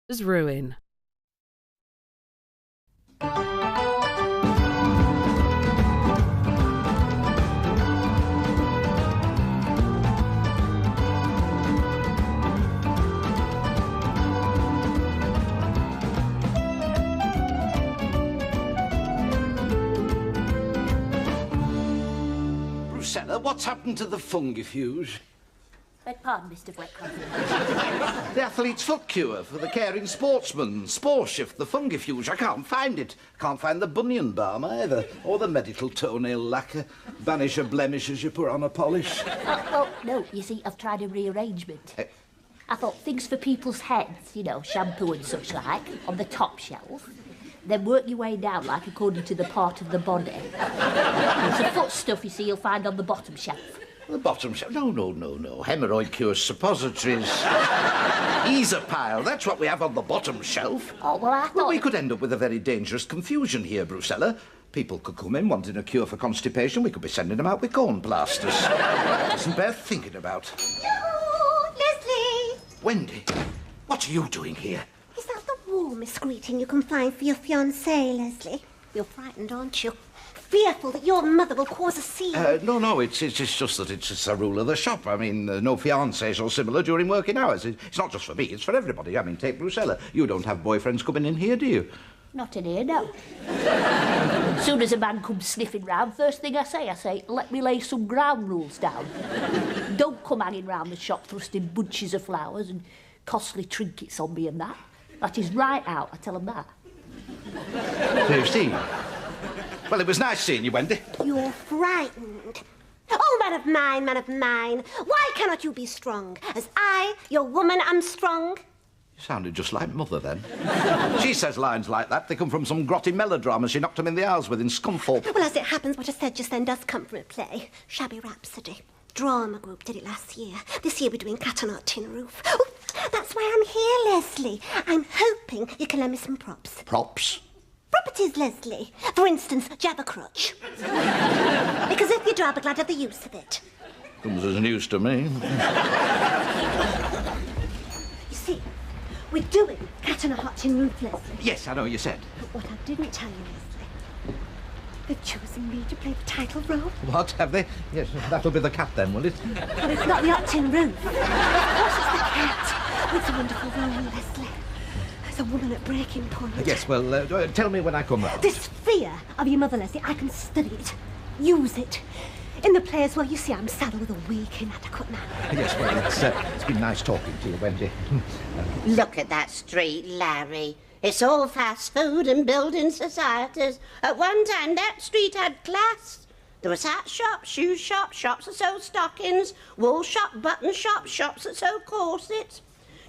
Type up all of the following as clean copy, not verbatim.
as ruin. Brucella, what's happened to the fungifuge? Beg pardon, Mr. Whitcomb. The athlete's foot cure for the caring sportsman. Spore shift, the fungifuge. I can't find it. Can't find the bunion balm either. Or the medical toenail lacquer. Banish a blemish as you put on a polish. Well, no, you see, I've tried a rearrangement. I thought things for people's heads, you know, shampoo and such like, on the top shelf. Then work your way down, like, according to the part of the body. There's the foot stuff, you see, you'll find on the bottom shelf. The bottom shelf? No. Hemorrhoid cure suppositories. Easapile, that's what we have on the bottom shelf. Oh, well, I thought... Well, we could end up with a very dangerous confusion here, Brucella. People could come in wanting a cure for constipation. We could be sending them out with corn plasters. Doesn't bear thinking about. Yoo-hoo! Leslie! Wendy, what are you doing here? Is that the warmest greeting you can find for your fiancé, Leslie? You're frightened, aren't you? Fearful that your mother will cause a scene. No, it's just that it's just a rule of the shop. I mean, no fiancés or similar during working hours. It's not just for me, it's for everybody. I mean, take Brucella. You don't have boyfriends coming in here, do you? Not in here, no. As soon as a man comes sniffing round, first thing I say, let me lay some ground rules down. Don't come hanging round the shop thrusting bunches of flowers and costly trinkets on me and that. That is right out, I tell them that. So you see. Well, it was nice seeing you, Wendy. You're frightened. Oh, man of mine. Why cannot you be strong? As I, your woman, am strong. You sounded just like Mother, then. She says lines like that. They come from some grotty melodrama she knocked him in the arse with in Scunthorpe. Well, as it happens, what I said just then does come from a play. Shabby Rhapsody. Drama group did it last year. This year we're doing Cat on Our Tin Roof. Oh, that's why I'm here, Leslie. I'm hoping you can lend me some props. Props? Properties, Leslie. For instance, Jabbercrutch. Because if you do, I'll be glad to have the use of it. Comes as news to me. You see, we're doing Cat on a Hot Tin Roof, Leslie. Yes, I know you said. But what I didn't tell you, Leslie, they've chosen me to play the title role. What, have they? Yes, that'll be the cat then, will it? But it's not the Hot Tin Roof. Of course it's the cat. It's a wonderful role, Leslie. A woman at breaking point. Yes, well, tell me when I come round. This fear of your mother, Leslie, I can study it, use it. In the play as well, you see, I'm saddled with a weak, inadequate man. Yes, well, it's been nice talking to you, Wendy. Look at that street, Larry. It's all fast food and building societies. At one time, that street had class. There was hat shops, shoe shops, shops that sold stockings, wool shop, button shops, shops that sold corsets.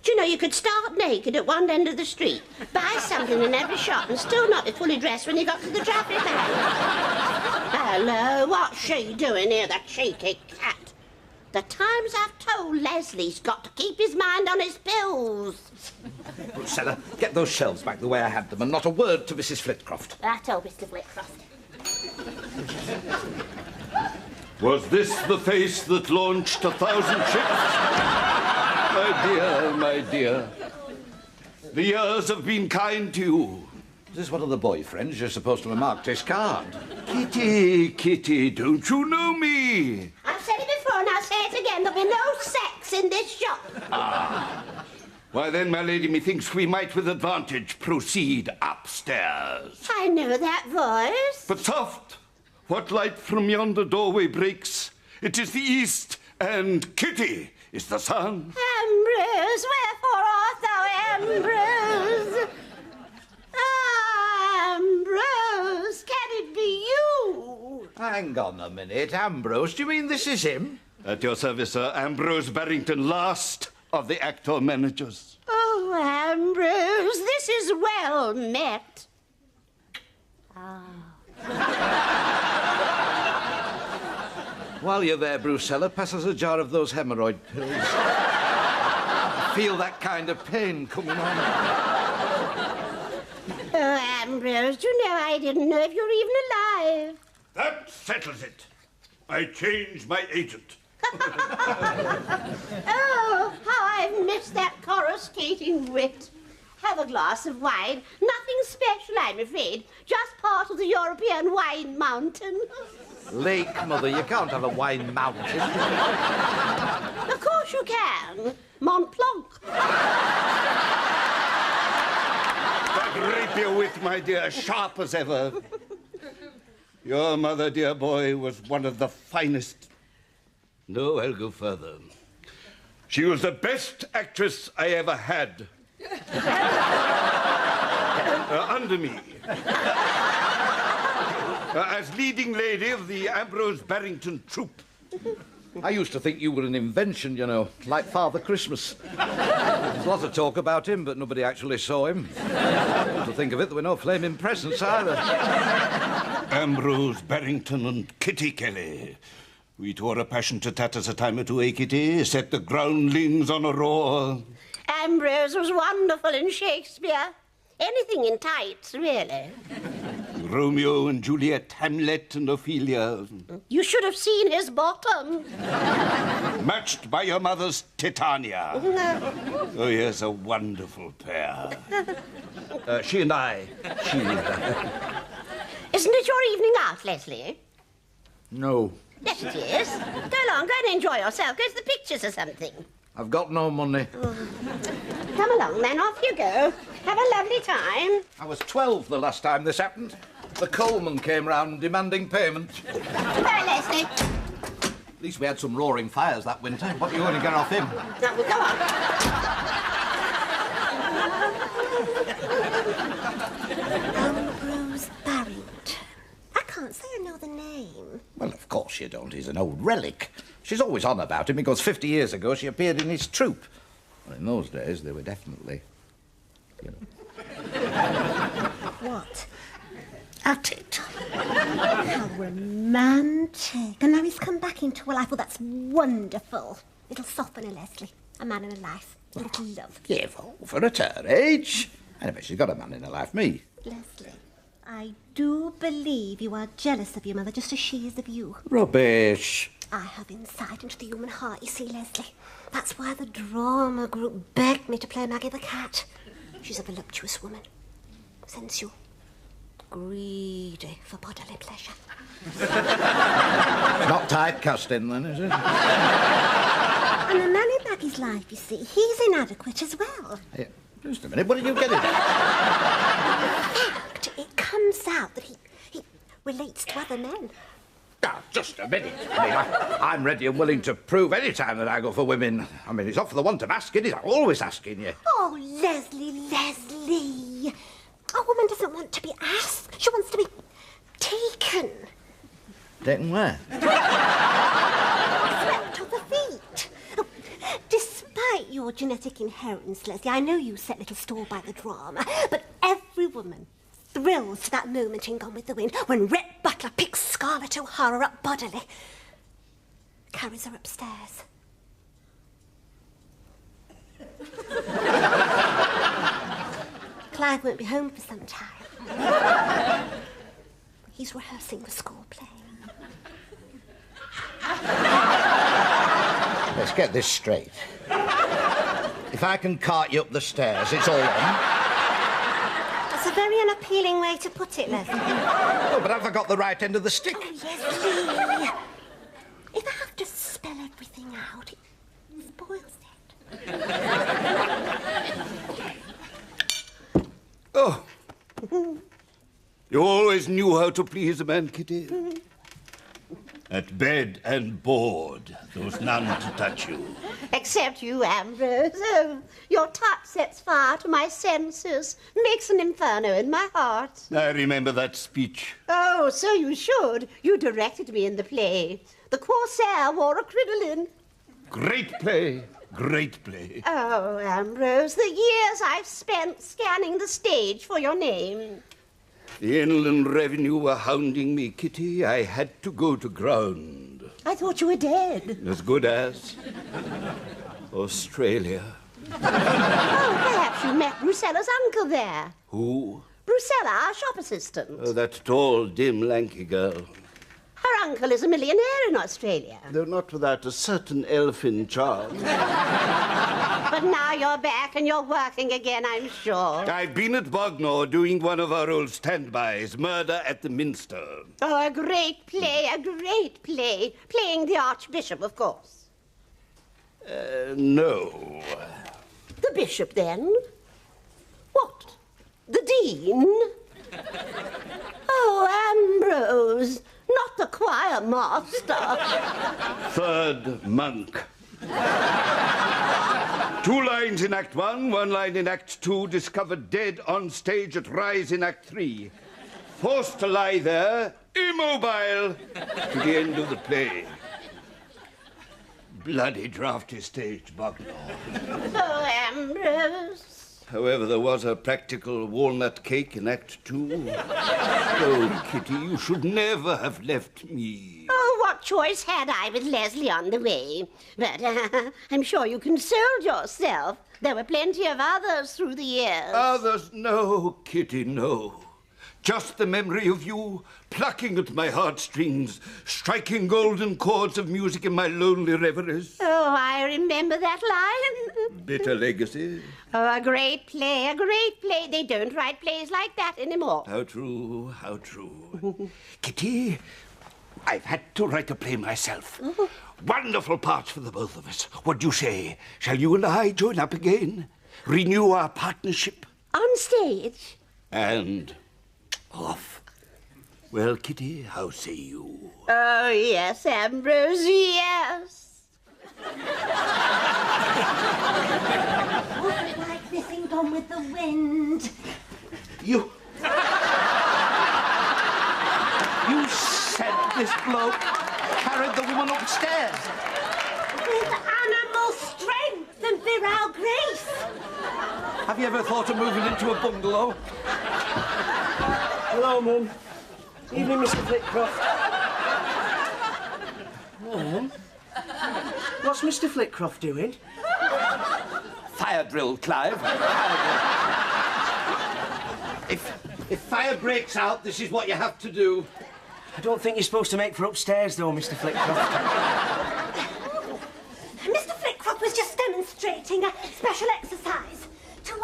Do you know, you could start naked at one end of the street, buy something in every shop and still not be fully dressed when you got to the traffic light. Hello, what's she doing here, the cheeky cat? The times I've told Leslie's got to keep his mind on his pills. Brucella, get those shelves back the way I had them and not a word to Mrs. Flitcroft. Righto, Mr. Flitcroft. Was this the face that launched 1,000 ships? My dear, the years have been kind to you. Is this one of the boyfriends you're supposed to have marked his card? Kitty, don't you know me? I've said it before and I'll say it again, there'll be no sex in this shop. Why then, my lady, methinks we might with advantage proceed upstairs. I know that voice. But soft, what light from yonder doorway breaks? It is the east, and Kitty is the sun. Ambrose, wherefore art thou Ambrose? Ambrose, can it be you? Hang on a minute, Ambrose, do you mean this is him? At your service, Sir. Ambrose Barrington, last of the actor managers. Oh, Ambrose, this is well met. While you're there, Brucella, pass us a jar of those hemorrhoid pills. I feel that kind of pain coming on. Oh, Ambrose, you know I didn't know if you were even alive. That settles it. I changed my agent. Oh, how I've missed that coruscating wit. Have a glass of wine. Nothing special, I'm afraid. Just part of the European wine mountain. Lake, Mother, you can't have a wine mountain. Of course you can. Mont Blanc. That rapier wit, my dear, sharp as ever. Your mother, dear boy, was one of the finest. No, I'll go further. She was the best actress I ever had. Under me. As leading lady of the Ambrose Barrington troupe. I used to think you were an invention, you know, like Father Christmas. There's lots of talk about him, but nobody actually saw him. To think of it, there were no flaming presents either. Ambrose Barrington and Kitty Kelly. We tore a passion to tatters a time or two, eh, Kitty? Set the groundlings on a roar. Ambrose was wonderful in Shakespeare. Anything in tights, really. Romeo and Juliet, Hamlet and Ophelia. You should have seen his bottom. Matched by your mother's Titania. Oh, yes, a wonderful pair. She and I. Isn't it your evening out, Leslie? No. Yes, it is. Go along, go and enjoy yourself. Go to the pictures or something. I've got no money. Come along, then. Off you go. Have a lovely time. I was 12 the last time this happened. The coalman came round demanding payment. Bye, Leslie. At least we had some roaring fires that winter. What are you going to get off him? Now, we'll go on. Ambrose Barrington. I can't say I know the name. Well, of course you don't. He's an old relic. She's always on about him because 50 years ago she appeared in his troupe. Well, in those days, they were definitely, you know. What? At it. How romantic. And now he's come back into her life. Well, that's wonderful. It'll soften her, Leslie. A man in her life. A little love. Yeah, for at her age. Anyway, she's got a man in her life, me. Leslie, I do believe you are jealous of your mother just as she is of you. Rubbish. I have insight into the human heart, you see, Leslie. That's why the drama group begged me to play Maggie the Cat. She's a voluptuous woman. Sensual. Greedy for bodily pleasure. Not typecasting, then, is it? And the man in Maggie's life, you see, he's inadequate as well. Yeah, just a minute, what are you getting? In fact, it comes out that he relates to other men. Ah, just a minute. I mean, I'm ready and willing to prove any time that I go for women. I mean, it's not for the want of asking, it's always asking you. Oh, Leslie. A woman doesn't want to be asked. She wants to be taken. Taken where? Swept off the feet. Oh, despite your genetic inheritance, Leslie, I know you set little store by the drama, but every woman thrills to that moment in Gone with the Wind when Rhett Butler picks Scarlett O'Hara up bodily, carries her upstairs. Clive won't be home for some time. He's rehearsing the school play. Let's get this straight. If I can cart you up the stairs, it's all on. That's a very unappealing way to put it, Leslie. Oh, but have I got the right end of the stick? Oh, Leslie. If I have to spell everything out, it spoils it. Oh. You always knew how to please a man, Kitty. At bed and board, there was none to touch you. Except you, Ambrose. Oh, your touch sets fire to my senses, makes an inferno in my heart. I remember that speech. Oh, so you should. You directed me in the play. The Corsair wore a crinoline. Great play. Great play. Oh, Ambrose, the years I've spent scanning the stage for your name. The Inland Revenue were hounding me, Kitty. I had to go to ground. I thought you were dead. As good as Australia. Oh, perhaps you met Brucella's uncle there. Who? Brucella, our shop assistant. Oh, that tall, dim, lanky girl. Her uncle is a millionaire in Australia. Though not without a certain elfin charm. But But now you're back and you're working again, I'm sure. I've been at Bognor doing one of our old standbys, Murder at the Minster. Oh, a great play, a great play. Playing the Archbishop, of course. No. The Bishop, then? What? The Dean? Oh, Ambrose, not the choir master. Third monk. 2 lines in Act 1, 1 line in Act 2, discovered dead on stage at Rise in Act 3. Forced to lie there, immobile, to the end of the play. Bloody drafty stage, Bognor. Oh, Ambrose. However, there was a practical walnut cake in Act 2. Oh, Kitty, you should never have left me. Oh, what choice had I with Leslie on the way? But I'm sure you consoled yourself. There were plenty of others through the years. Others, no, Kitty, no. Just the memory of you, plucking at my heartstrings, striking golden chords of music in my lonely reveries. Oh, I remember that line. Bitter legacy. Oh, a great play, a great play. They don't write plays like that anymore. How true, how true. Kitty, I've had to write a play myself. Wonderful parts for the both of us. What do you say? Shall you and I join up again? Renew our partnership? On stage? And off. Well, Kitty, how say you? Oh, yes, Ambrose, yes. Like this in Gone with the Wind. You said this bloke carried the woman upstairs. With animal strength and virile grace. Have you ever thought of moving into a bungalow? Hello, Mum. Evening, Mr. Flitcroft. Mum? What's Mr. Flitcroft doing? Fire drill, Clive. If fire breaks out, this is what you have to do. I don't think you're supposed to make for upstairs, though, Mr. Flitcroft. Mr. Flitcroft was just demonstrating a special exercise to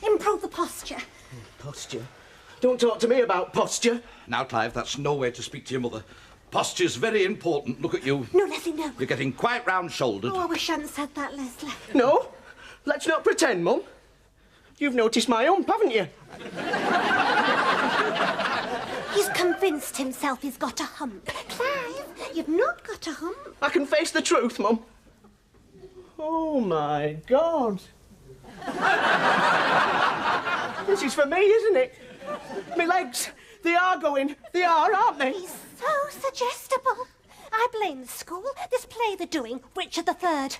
improve the posture. Posture? Don't talk to me about posture. Now, Clive, that's no way to speak to your mother. Posture's very important. Look at you. No, Leslie, no. You're getting quite round-shouldered. Oh, I wish I hadn't said that, Leslie. No? Let's not pretend, Mum. You've noticed my hump, haven't you? He's convinced himself he's got a hump. Clive, you've not got a hump. I can face the truth, Mum. Oh, my God. This is for me, isn't it? My legs, they are going. They are, aren't they? He's so suggestible. I blame the school. This play they're doing, Richard III. And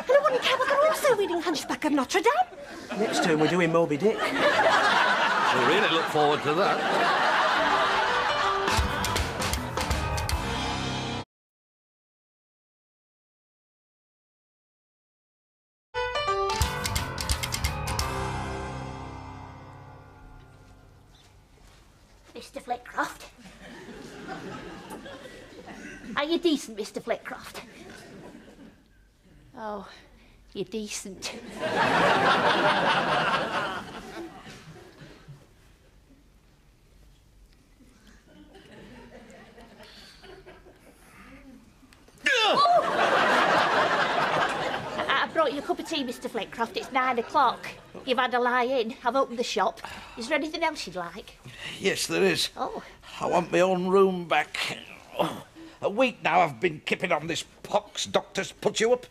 I wouldn't care what they're also reading Hunchback of Notre Dame. Next term we're doing Moby Dick. I really look forward to that. Mr. Flitcroft. Are you decent, Mr. Flitcroft? Oh, you're decent. I brought you a cup of tea, Mr. Flitcroft. It's 9 o'clock. You've had a lie in. I've opened the shop. Is there anything else you'd like? Yes, there is. Oh. I want my own room back. Oh, a week now I've been kipping on this pox doctor's put you up.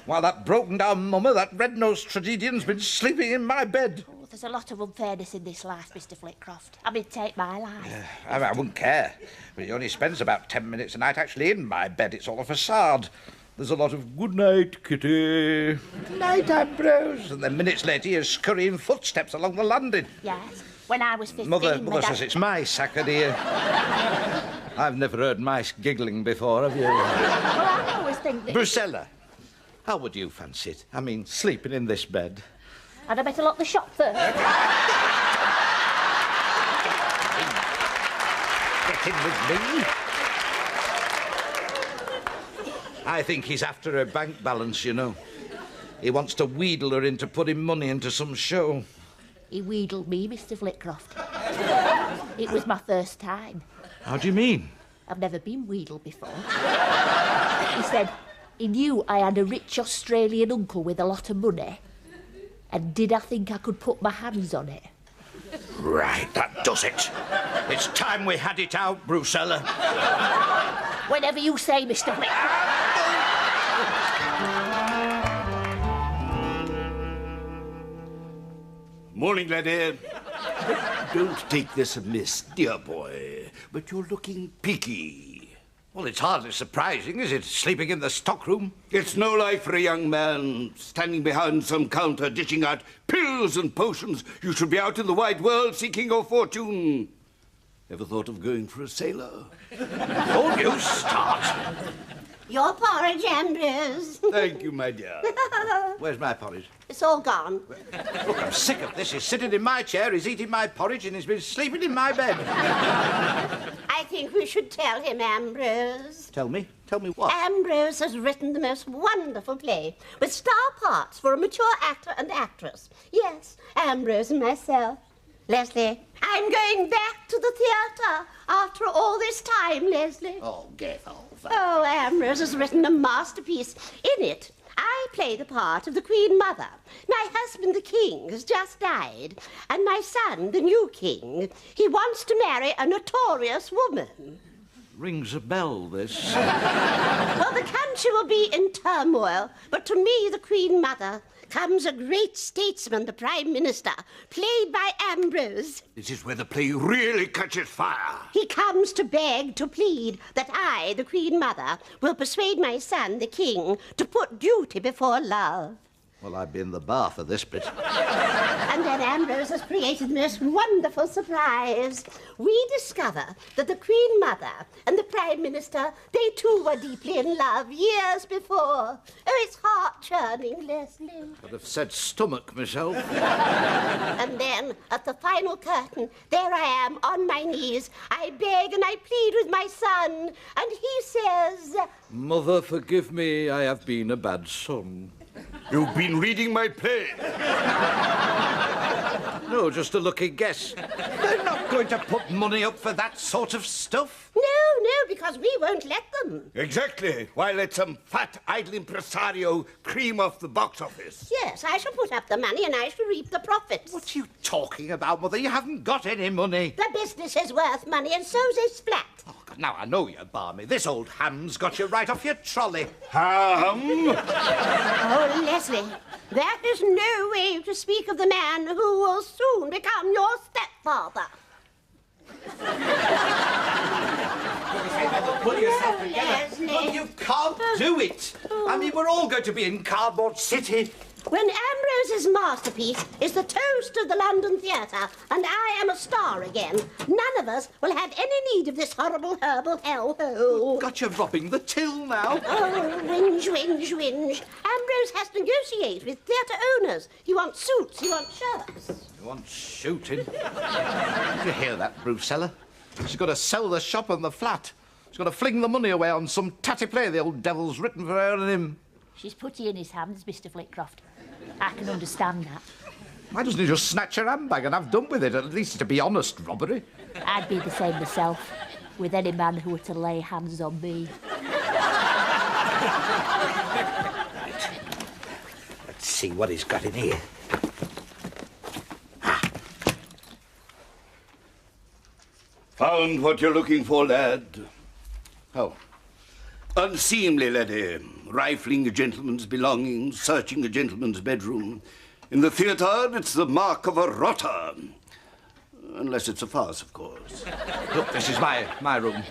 While that broken-down mummer, that red-nosed tragedian's been sleeping in my bed. Oh, there's a lot of unfairness in this life, Mr. Flitcroft. I mean, take my life. I wouldn't care. But he only spends about 10 minutes a night actually in my bed. It's all a facade. There's a lot of good night, Kitty. Good night, Ambrose. And then minutes later, you're scurrying footsteps along the landing. Yes. When I was 15... Mother says it's mice, dear. I've never heard mice giggling before, have you? Well, I always think that... Brucella, how would you fancy it? I mean, sleeping in this bed. I'd have better lock the shop first. Get in with me. I think he's after a bank balance, you know. He wants to wheedle her into putting money into some show. He wheedled me, Mr. Flitcroft. It was my first time. How do you mean? I've never been wheedled before. He said he knew I had a rich Australian uncle with a lot of money. And did I think I could put my hands on it? Right, that does it. It's time we had it out, Brucella. Whenever you say, Mr. Flitcroft. Morning, laddie. Don't take this amiss, dear boy, but you're looking peaky. Well, it's hardly surprising, is it, sleeping in the stockroom? It's no life for a young man standing behind some counter dishing out pills and potions. You should be out in the wide world seeking your fortune. Ever thought of going for a sailor? Don't you start. Your porridge, Ambrose. Thank you, my dear. Where's my porridge? It's all gone. Look, I'm sick of this. He's sitting in my chair, he's eating my porridge, and he's been sleeping in my bed. I think we should tell him, Ambrose. Tell me? Tell me what? Ambrose has written the most wonderful play with star parts for a mature actor and actress. Yes, Ambrose and myself. Leslie, I'm going back to the theatre after all this time, Leslie. Oh, get over. Oh, Ambrose has written a masterpiece. In it, I play the part of the Queen Mother. My husband, the King, has just died, and my son, the new King, he wants to marry a notorious woman. Rings a bell, this. Well, the country will be in turmoil, but to me, the Queen Mother, comes a great statesman, the Prime Minister, played by Ambrose. This is where the play really catches fire. He comes to beg, to plead, that I, the Queen Mother, will persuade my son, the King, to put duty before love. Well, I'd be in the bar for this bit. And then Ambrose has created the most wonderful surprise. We discover that the Queen Mother and the Prime Minister, they too were deeply in love years before. Oh, it's heart-churning, Leslie. I'd have said stomach myself. And then, at the final curtain, there I am, on my knees. I beg and I plead with my son, and he says... Mother, forgive me, I have been a bad son. You've been reading my play. No, just a lucky guess. They're not going to put money up for that sort of stuff. No, because we won't let them. Exactly. Why let some fat, idle impresario cream off the box office? Yes, I shall put up the money and I shall reap the profits. What are you talking about, Mother? You haven't got any money. The business is worth money and so's his flat. Oh, God, now I know you're balmy. This old ham's got you right off your trolley. Ham? Oh, Leslie, that is no way to speak of the man who will soon become your stepfather. Put yourself together. Leslie. Look, you can't do it. I mean, we're all going to be in Cardboard City. When Ambrose's masterpiece is the toast of the London theatre, and I am a star again, none of us will have any need of this horrible herbal hellhole. Got you robbing the till now. Oh, whinge, whinge, whinge. Ambrose has to negotiate with theatre owners. He wants suits, he wants shirts. You want shooting? Did you hear that, Brucella? She's got to sell the shop and the flat. She's got to fling the money away on some tatty play the old devil's written for her and him. She's put it in his hands, Mr. Flitcroft. I can understand that. Why doesn't he just snatch her handbag and have done with it? At least to be honest, robbery. I'd be the same myself, with any man who were to lay hands on me. Let's see what he's got in here. Found what you're looking for, lad. Oh. Unseemly, laddie. Rifling a gentleman's belongings, searching a gentleman's bedroom. In the theatre, it's the mark of a rotter. Unless it's a farce, of course. Look, this is my room.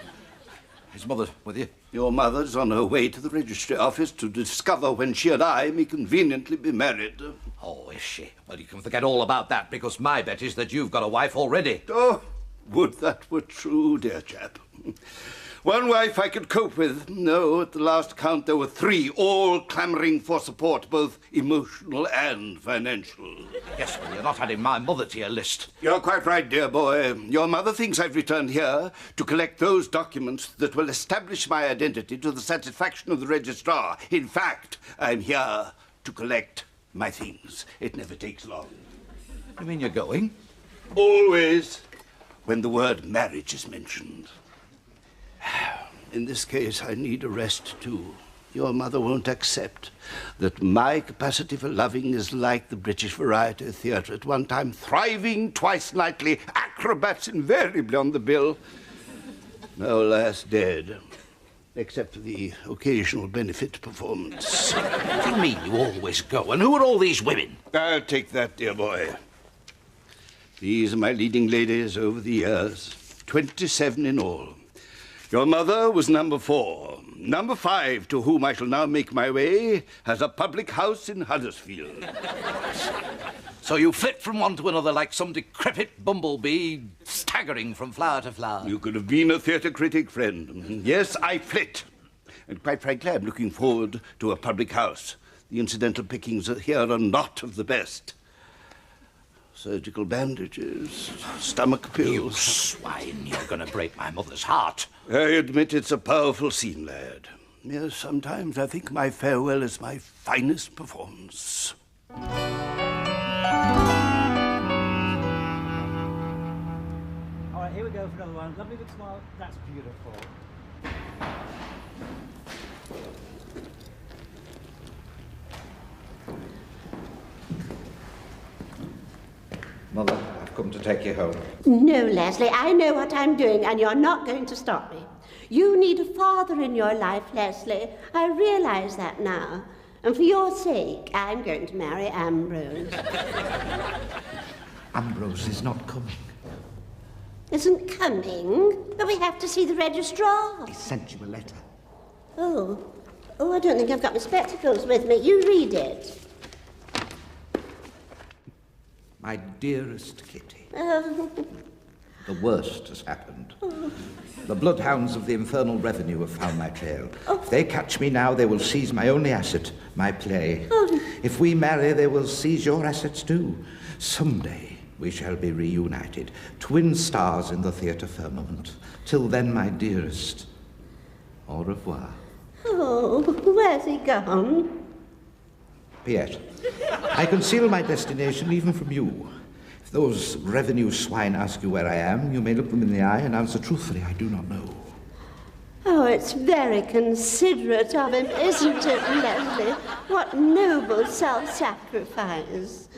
His mother with you? Your mother's on her way to the registry office to discover when she and I may conveniently be married. Oh, is she? Well, you can forget all about that, because my bet is that you've got a wife already. Oh, would that were true, dear chap. One wife I could cope with. No, at the last count there were 3, all clamouring for support, both emotional and financial. Yes, well, you're not adding my mother to your list. You're quite right, dear boy. Your mother thinks I've returned here to collect those documents that will establish my identity to the satisfaction of the registrar. In fact, I'm here to collect my things. It never takes long. You mean you're going? Always when the word marriage is mentioned. In this case, I need a rest, too. Your mother won't accept that my capacity for loving is like the British Variety Theatre, at one time thriving, twice nightly, acrobats invariably on the bill. Now, alas, dead. Except for the occasional benefit performance. What do you mean you always go? And who are all these women? I'll take that, dear boy. These are my leading ladies over the years, 27 in all. Your mother was number 4. Number 5, to whom I shall now make my way, has a public house in Huddersfield. So you flit from one to another like some decrepit bumblebee, staggering from flower to flower. You could have been a theatre critic, friend. Yes, I flit. And quite frankly, I'm looking forward to a public house. The incidental pickings here are not of the best. Surgical bandages, stomach pills. You swine, you're going to break my mother's heart. I admit it's a powerful scene, lad. Yes, sometimes I think my farewell is my finest performance. All right, here we go for another one. Lovely big smile. That's beautiful. Mother, I've come to take you home. No, Leslie, I know what I'm doing, and you're not going to stop me. You need a father in your life, Leslie. I realise that now. And for your sake, I'm going to marry Ambrose. Ambrose is not coming. Isn't coming? But we have to see the registrar. He sent you a letter. Oh, I don't think I've got my spectacles with me. You read it. My dearest Kitty, Oh, the worst has happened. The bloodhounds of the Infernal Revenue have found my trail. If they catch me now, they will seize my only asset, my play. If we marry, they will seize your assets too. Someday we shall be reunited, twin stars in the theatre firmament. Till then, my dearest, au revoir. oh, where's he gone? P.S. I conceal my destination even from you. If those revenue swine ask you where I am, you may look them in the eye and answer truthfully, I do not know. Oh, it's very considerate of him, isn't it, Leslie? What noble self-sacrifice.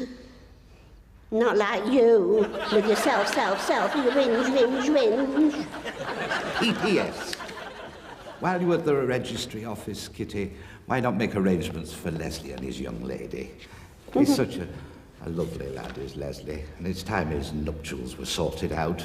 Not like you, with your self, you whinge. P.P.S. While you're at the registry office, Kitty, why not make arrangements for Leslie and his young lady? He's such a lovely lad, is Leslie, and it's time his nuptials were sorted out.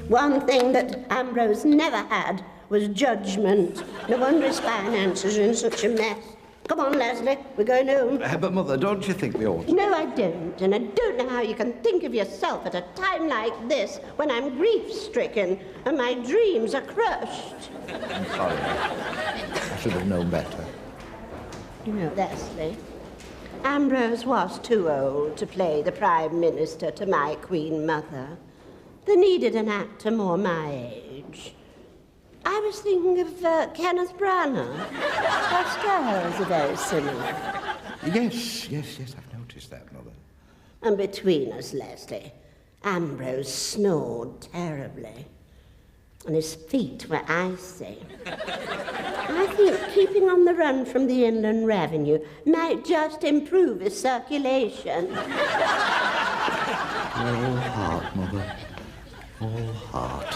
One thing that Ambrose never had was judgment. No wonder his finances are in such a mess. Come on, Leslie, we're going home. But, Mother, don't you think we ought to? No, I don't, and I don't know how you can think of yourself at a time like this when I'm grief-stricken and my dreams are crushed. I'm sorry. I should have known better. You know, Leslie, Ambrose was too old to play the Prime Minister to my Queen Mother. They needed an actor more my age. I was thinking of Kenneth Branagh. Their styles are very similar. Yes, I've noticed that, Mother. And between us, Leslie, Ambrose snored terribly. And his feet were icy. I think keeping on the run from the Inland Revenue might just improve his circulation. All heart, Mother. All heart.